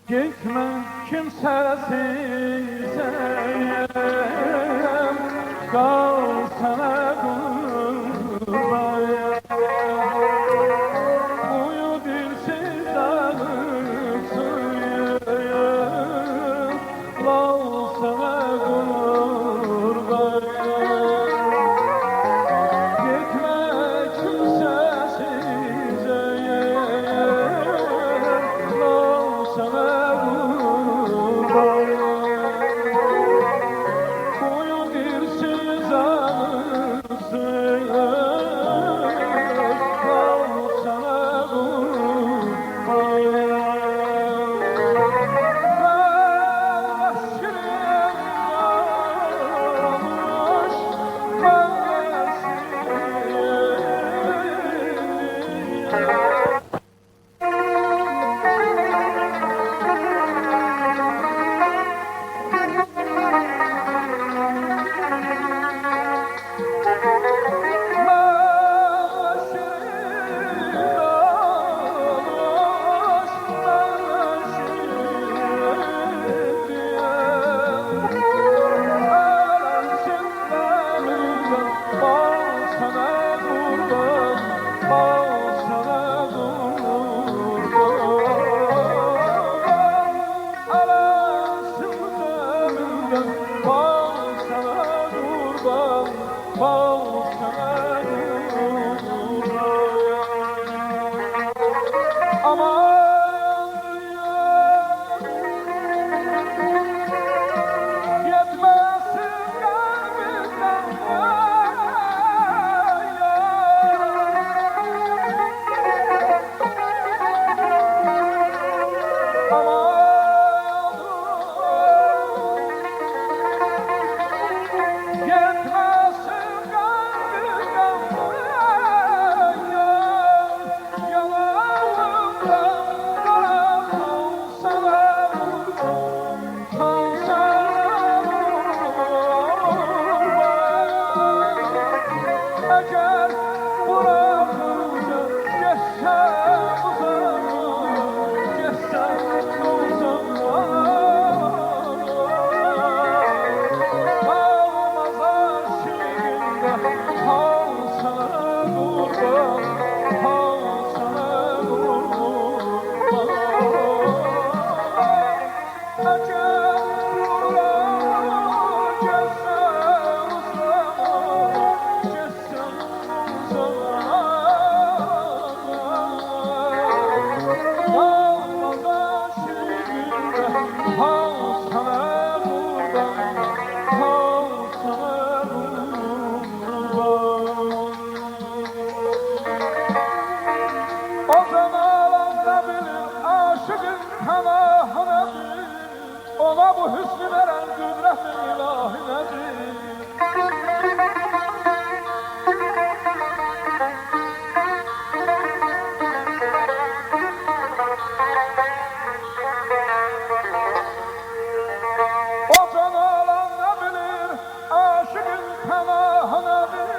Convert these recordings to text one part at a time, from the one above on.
Gitme kimsesizeyim, kal sana kurbanım. Uyu dilsiz ağıtsıyım, kal sana kurbanım. Gitme kimsesizeyim, kal sana koyun dirsiz ağrısın, kal sana ona bu hüsnü veren kudret-i ilahi nedir? O can alan ne bilir, aşıkın penahı nedir?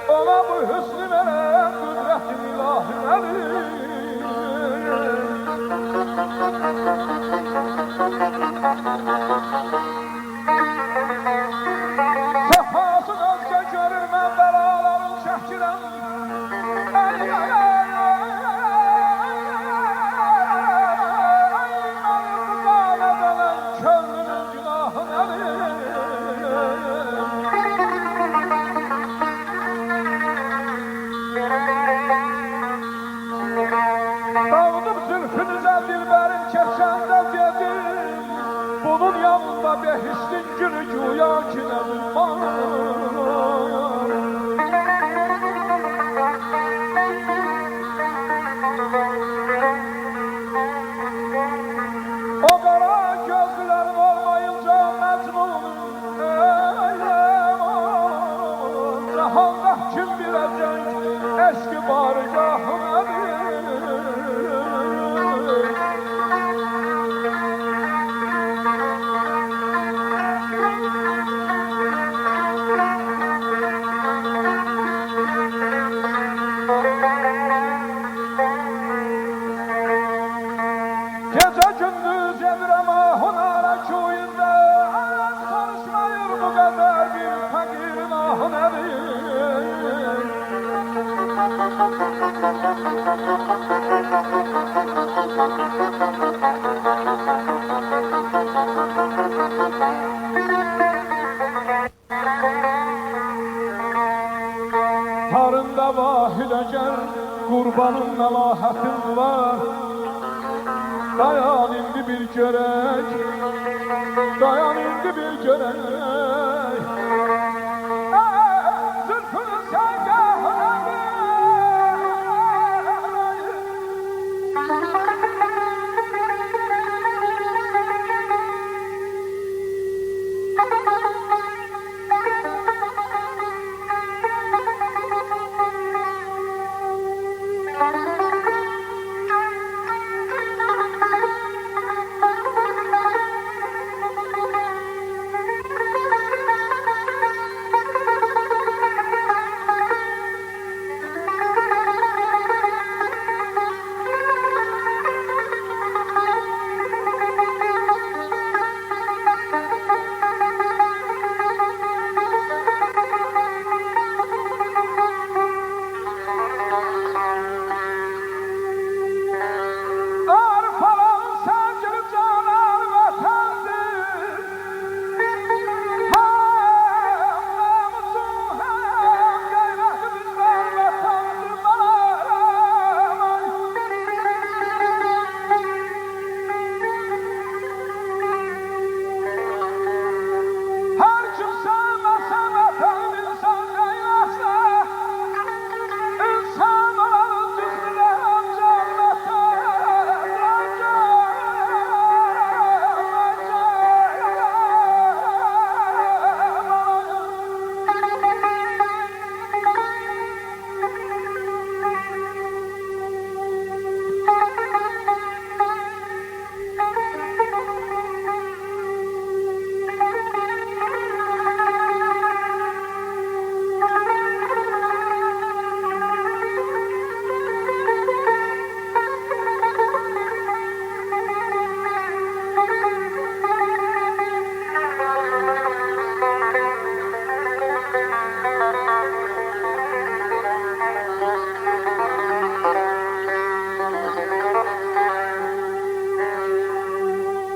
Ona bu hüsnü veren kudret-i ilahi nedir? Sefasın özge görür mən bəlaların çəkirəm. Ey, ey, ey, mənim zanədənən könlünün günahı nədir? gündüz edirəm ahunara köyündə Sarışmayır bu qədər bir fəqirin ahı nədir Tarında vahid əgər qurbanın məlahətin var Dayan indi bir görək Dayan indi bir görək Zülfünü səngahına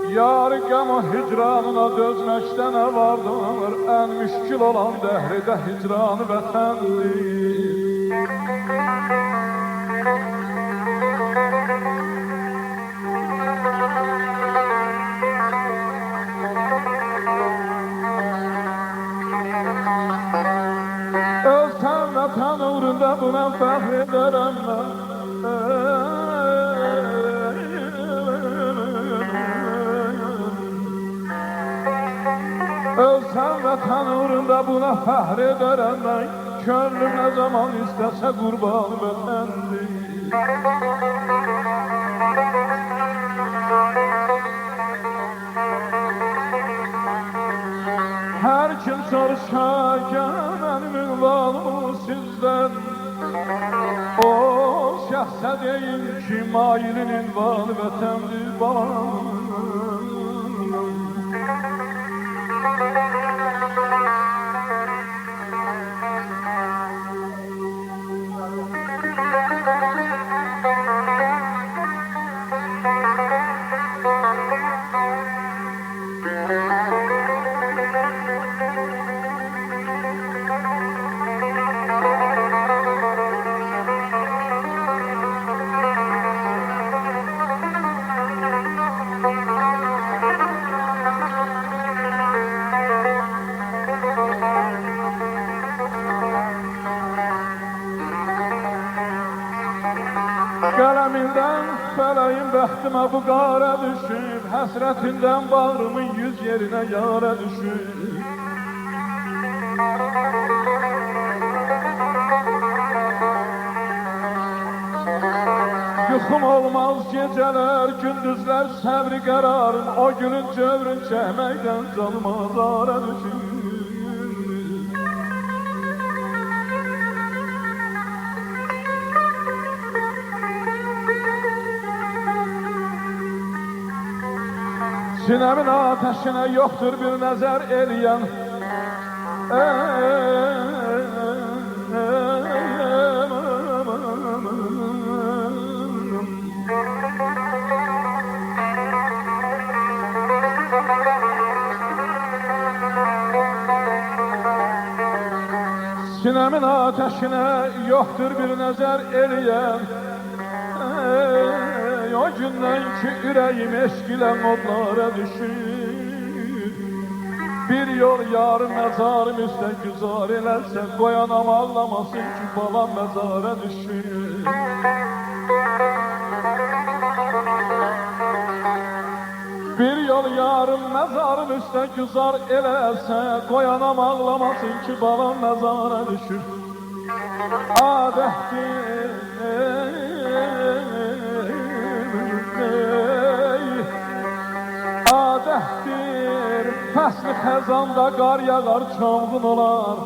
Yar qəma hicranına dözməkdə nə vardır Ən müşkül olan dəhridə hicranı vətəndir Ölsən vətən uğrunda buna fəxr edərəm mən Ölsən vətən uğrunda buna fəxr edərəm mən Könlüm nə zaman istəsə qurban vətəndir Hər kim soruşarkən mənim ünvanımı sizdən O şəxsə deyin ki, mailin ünvanı vətəndir balam Qələmindən fələyim bəxtimə bu qara düşüb Həsrətindən bağrımın yüz yerinə yara düşüb Yuxum olmaz gecələr, gündüzlər səbri qərarım O günün cövrün çəkməkdən canım azara düşüb Sinəmin ateşine yoktur bir nəzər eləyən. Sinəmin ateşine yoktur bir nəzər eləyən. O gündən ki ürəyim eşq ilə odlara düşür. Bir yol yarım məzarım üstə güzar eləsə, qoyanam ağlamasın ki balam məzara düşür. Bir yol yarım məzarım üstə güzar eləsə, qoyanam ağlamasın ki balam məzara düşür. Adətdir adətdir, fəsli xəzanda qar yağar, çovğun olar.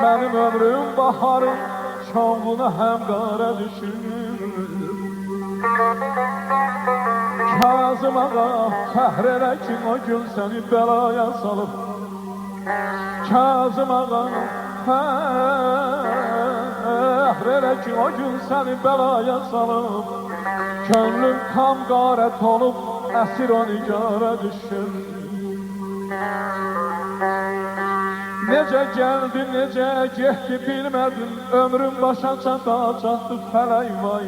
Mənim ömrüm baharım, çovğuna həm qara düşür. Kazım ağa, fəhr elə ki o gün səni bəlaya salıb. Kazım ağa, fəhr elə ki o gün səni bəlaya salıb. Könlüm tam qarət olub, əsir o nigara düşür. Necə gəldi, necə getdi bilmədim, ömrüm başa çatdı fələk vay.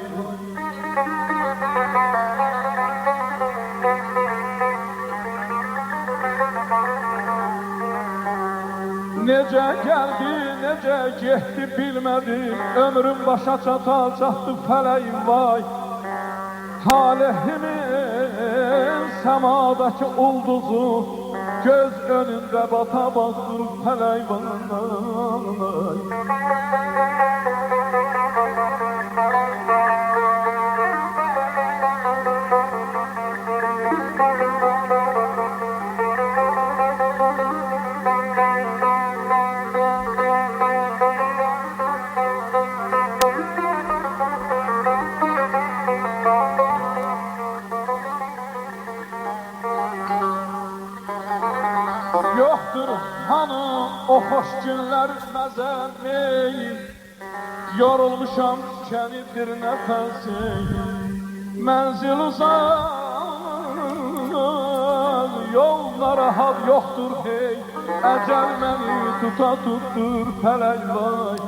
Necə gəldi, necə getdi bilmədim, ömrüm başa çatdı fələk vay. Talehimin səmadakı ulduzu göz önündə bata basır fələk vay. Yoktur hanı o hoş günler məzəmi, yorulmuşam tükenidir nəfəsim. Mənzil uzaq, yollar rahat yoktur hey, əcəl məni tuttur fələk vay.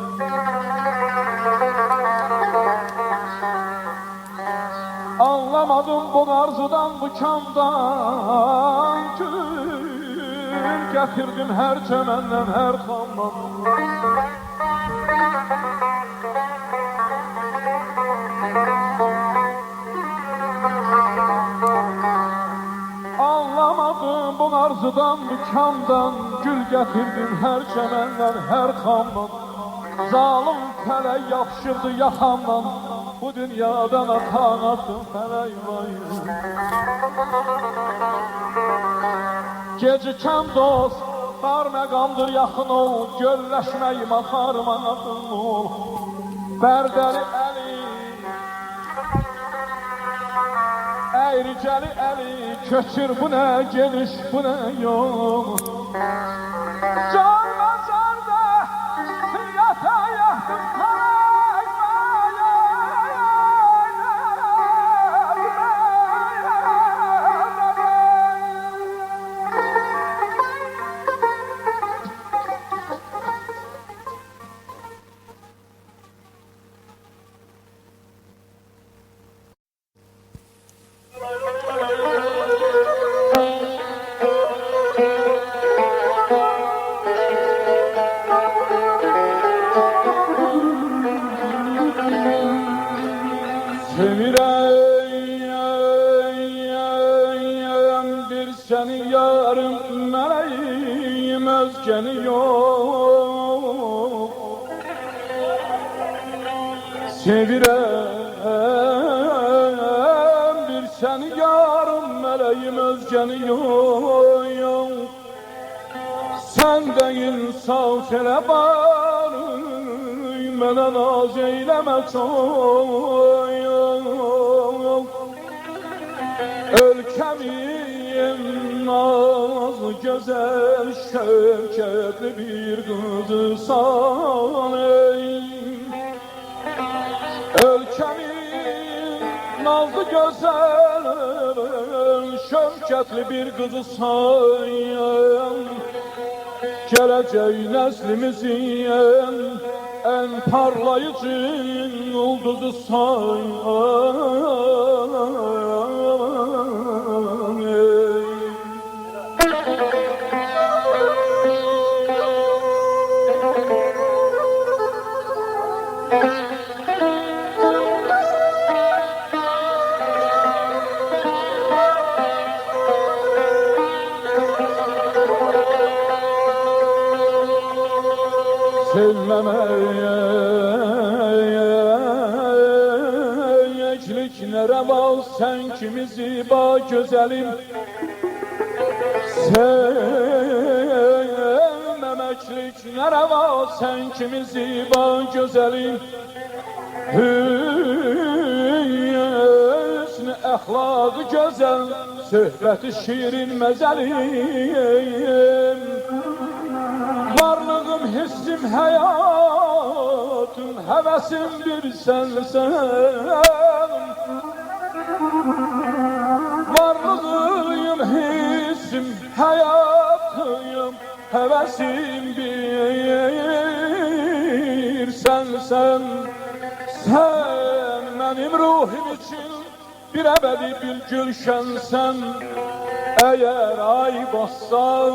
Anlamadım bu arzudan, bu kamdan getirdim her çemenden, her xamdan. Anlamadım bu arzudan, bu kamdan, gül getirdim her çemenden, her xamdan. Zalim fələk yapışırdı yaxamdan, bu dünyadan atan attım fələk vay. Gecikən dost, dar məqamdır yaxın ol, gölləşməyim axarıma yaxın ol. Bərdəli əli, əyricəli əli, köçür bu nə geniş, bu nə yol. Can məzərdə, yata yaxdım fələk vay. Sevirəm bir səni yarım, mələyim özgəni yox. Sevirəm bir səni yarım, mələyim özgəni yox. Sən də insaf elə bari, mənə naz eyləmə çox. Ölkəmin güzel şevketli bir kızsan ey. Ölkemin nazlı güzel şevketli bir kızsan, geleceği neslimizin en parlayıcı yıldızısan ey. Sevmemeyecek ne reva sen kimizi ba güzelim. Sevmemeklik ne reva sen kimizi ba güzelim. Hüsnü əxlaqı gözəl, söhbəti şirin məzəlim. Varlığım, hissim, həyatım, həvəsim bir sənsən. Varlığım, hissim, həyatım, həvəsim bir sənsən. Sen benim ruhum için bir ebedi bir gülşensen. Eğer ay bassan,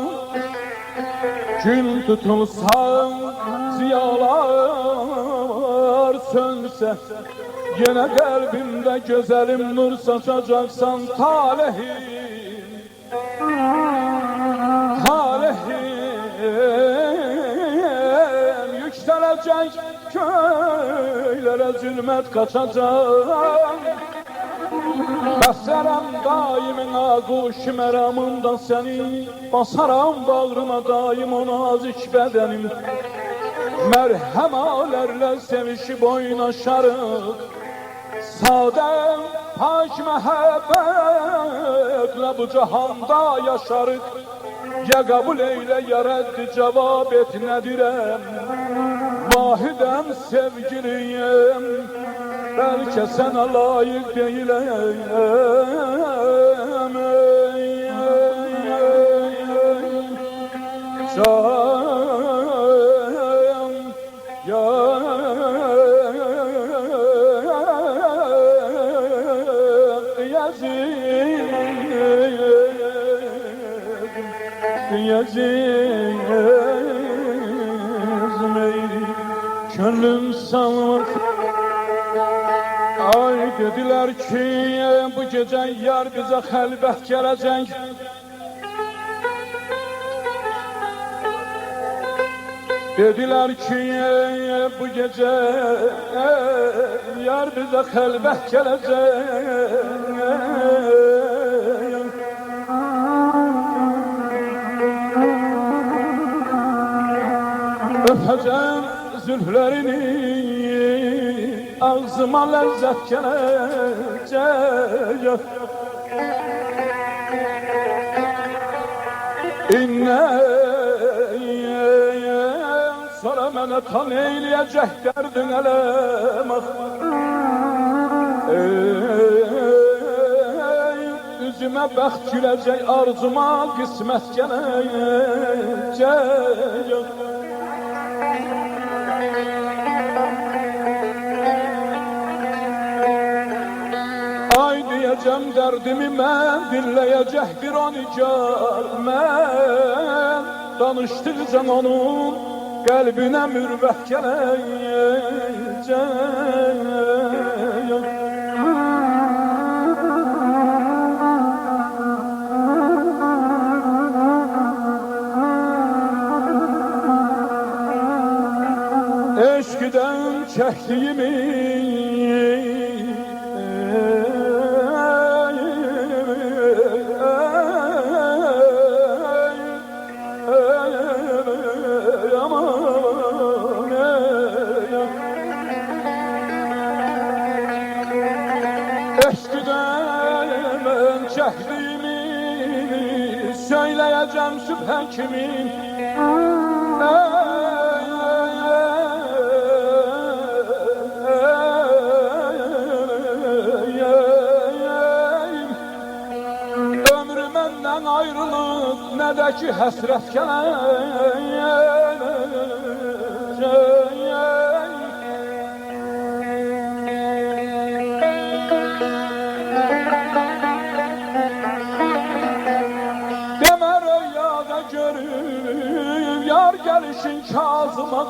gün tutulsan, ziyalar sönse, yine kalbimde güzelim nur saçacaksan talihim, talihim yükselecek, köylere zulmet kaçacak. Bəsərəm daimin ağuş məramımdan səni, basaram bağrıma daim o nazik bədənim. Mərhəmələrlə sevişib oynaşarıq, sadə pak məhəbbətlə bu cahanda yaşarıq. Ya qəbul eylə, ya rəddi cavab et nədirəm, vahidəm sevgiliyim, belki sana layık değilim. Can ya gönlüm sana. Ay dediler ki bu gece yar bize xəlbət gelecek. Dediler ki bu gece yar bize xəlbət gelecek. Öpeceğim zülflerini, ağzıma lezzet gelecek. İnne sonra mənə tan eyləyəcək dərdin ələm. Üzümə bəxt güləcək, arzuma qismət gələcək. Diyeceğim derdimi mən, dinleyecek bir o nigar mən. Danıştıkcan onun kalbine mürvət gələcək. Eşkiden çektiğimi söyleyeceğim süper kimin ömrü menden ayrılıp ne de ki hasret deme rüyada görüp yar gelişin Kazım ağa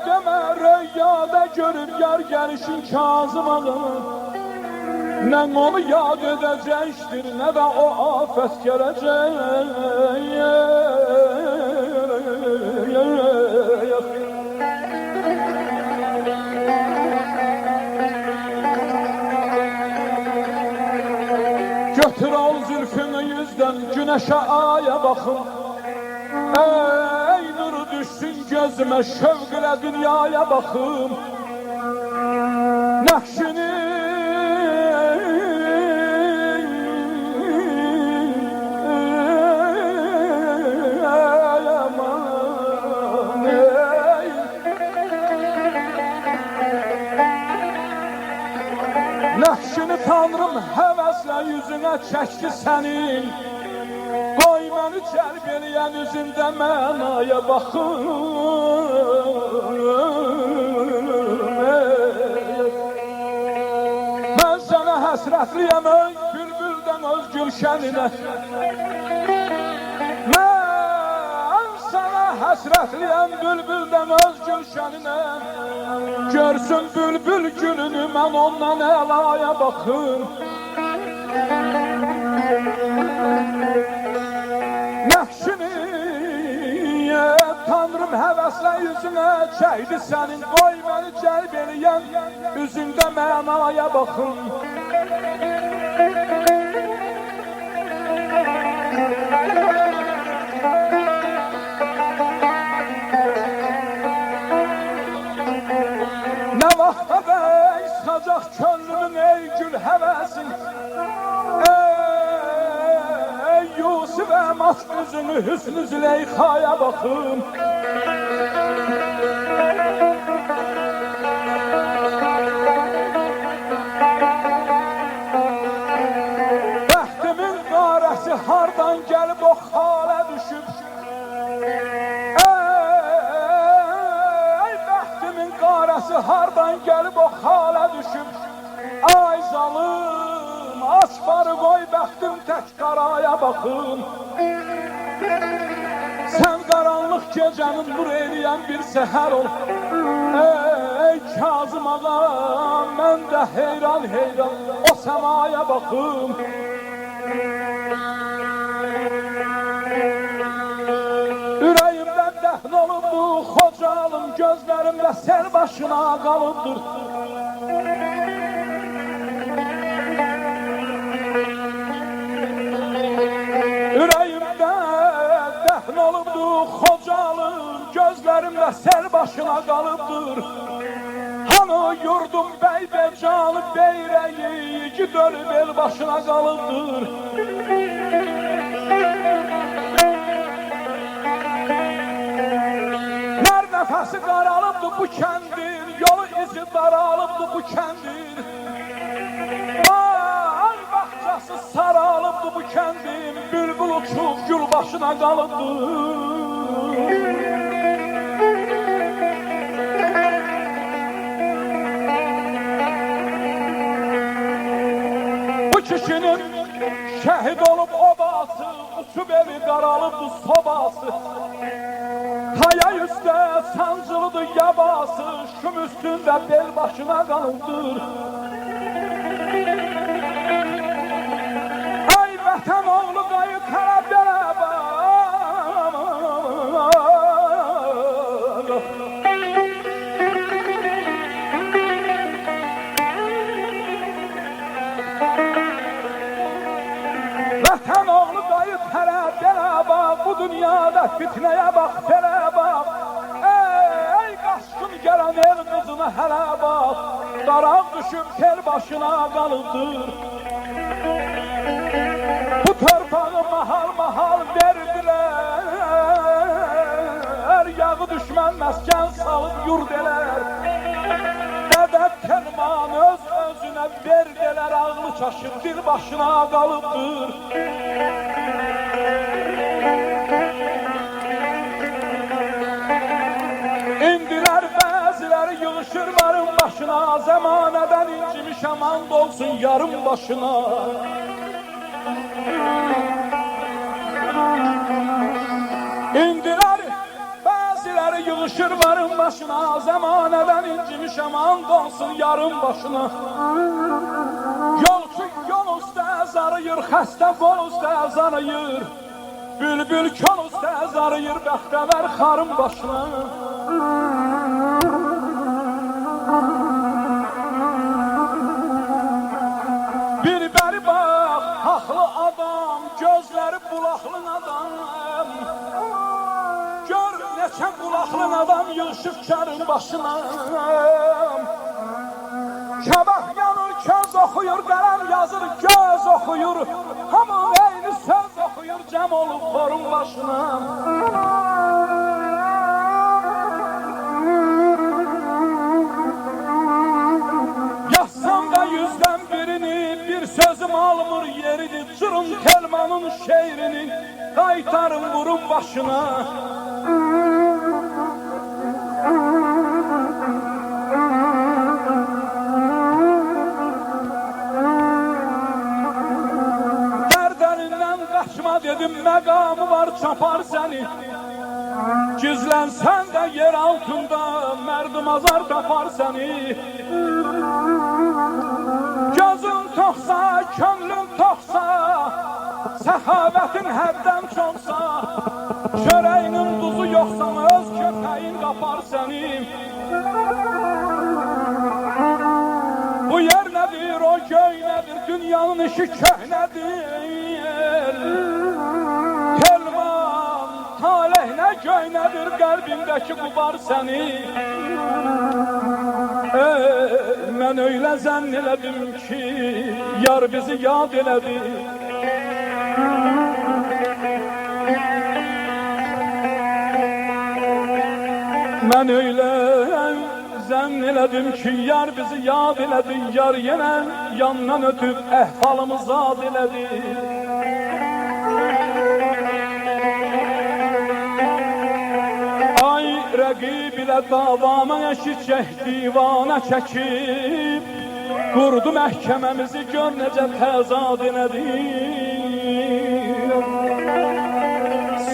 deme rüyada görüp yar gelişin Kazım ağa ne onu yad edecektir ne de o afet gelecek götür al zülfünü yüzden güneşe aya bakın ey nuru düşsün gözüme şevk ile dünyaya bakın nakşini Nakşını Tanrım hevesle yüzüne çekti senin Koy beni celb eleyen yüzünde mənaya bakın Ben sana həsrətliyəm ey bülbüldən öz gülşənine Ben sana həsrətliyəm bülbüldən öz gülşənine Görsün bülbül gülünü mən ondan elaya bakın Nəqşini Tanrım həvəslə yüzünə çəkdi sənin Qoy məni cəlb eləyən üzündə mənaya bakın Ne vaxta bey sacaq könlümün ey gül həvəsin Ey Yusuf əmas üzünü hüsnü Züleyxaya bakın Bəxtimin qarəsi hardan gəlib o halə düşüb Qarası hardan gelip o hala düşüp Ay zalım asfarı koy bəxtim tək qaraya bakın Sen karanlık gecenin nur eyləyən bir seher ol Ey Kazım ağa mən də heyran heyran o semaya bakın Ürəyimdən dəfn olub bu xocalım Gözlərimdə sel başına qalıbdır Ürəyimdə dəfn olub bu xocalım Gözlərimdə sel başına qalıbdır Hanı yurdum bəy becanı beyrəyi Ki dönüb el başına qalıbdır Nəfəsi qaralıbdır bu kəndir, yolu izi daralıbdır bu kəndir. Ay baxcası saralıbdır bu kəndir, bülbül uçub gül başına qalıbdır. Bu kişinin şəhid olub obası, uçub evi qaralıbdır sobası. Kaya üstte sancılıdır yabası, şum üstünde bel başına qalıbdır. Ay vətən oğlu qayıt hələ belə Vətən oğlu qayıt hələ belə bu dünyada fitneye bak hele bak Ey qaşqın gələn el qızına hələ bak Daraq düşüb tel başına qalıbdır. Bu torpağı mahal mahal verdilər, yağı düşmən məskən salıb yurd elər. Dədət Telman öz özünə verdilər, ağlı çaşıb dil başına qalıbdır. İndilər bəziləri yığışır varın başına, zəmanədən incimiş aman dolsun yarım başına. İndilər bəziləri yığışır varın başına, zəmanədən incimiş aman dolsun yarım başına. Yolçu yol üstə zarıyır, xəstə bol üstə zarıyır, bülbül kol üstə zarıyır, bəxtəvər xarın başına. Bir bəri bax, haqlı adam, gözləri bulaqlı adam. Gör neçə bulaqlı adam yığışıb kərın başına. Kəbəh yanır, köz oxuyur, qələm yazır, göz oxuyur, hamı eyni söz oxuyur, cəm olub xorun başına. Yazsam da yüzdən birini, bir sözüm almır yerini, cırın Telmanın şeirini, qaytarın vurun başına. Dedim məqamı var çapar səni, gizlənsən də yer altında mərdim azar tapar səni. Gözün toxsa, könlün toxsa, səxabətin həddən çoxsa, çörəyinin duzu yoxsa öz köpəyin qapar səni. Bu yer nədir, o göy nədir, dünyanın işi köhnədir. Telman, talih nə göy nədir, qəlbimdəki qubar səni. Mən öylə zənn elədim ki, yar bizi yad elədi. Mən öylə zənn elədim ki, yar bizi yad elədi. Yar yenə yandan ötüb əhvalımı zad elədi. Ay rəqib ilə davamı eşitcək divana çəkib, qurdu məhkəməmizi gör necə təzad elədi.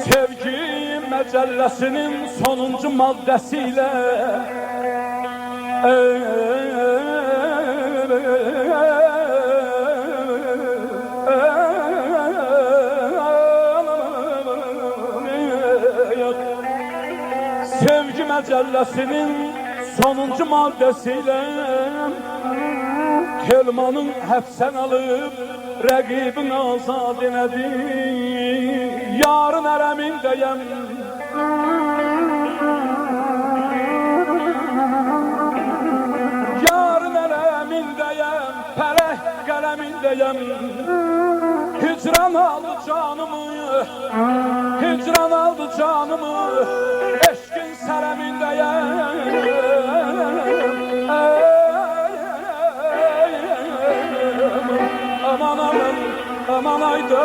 Sevgi məcəlləsinin sonuncu maddəsi ilə Sevgi məcəlləsinin sonuncu maddəsiyle Telmanın həbsən alıb rəqibin azad elədi. Yarın ərəmindəyəm, yarın ərəmindəyəm, pərək qələmindəyəm. Hicran aldı canımı, hicran aldı canımı, eşkin sərəmindəyəm. Aman aman, aman ayda.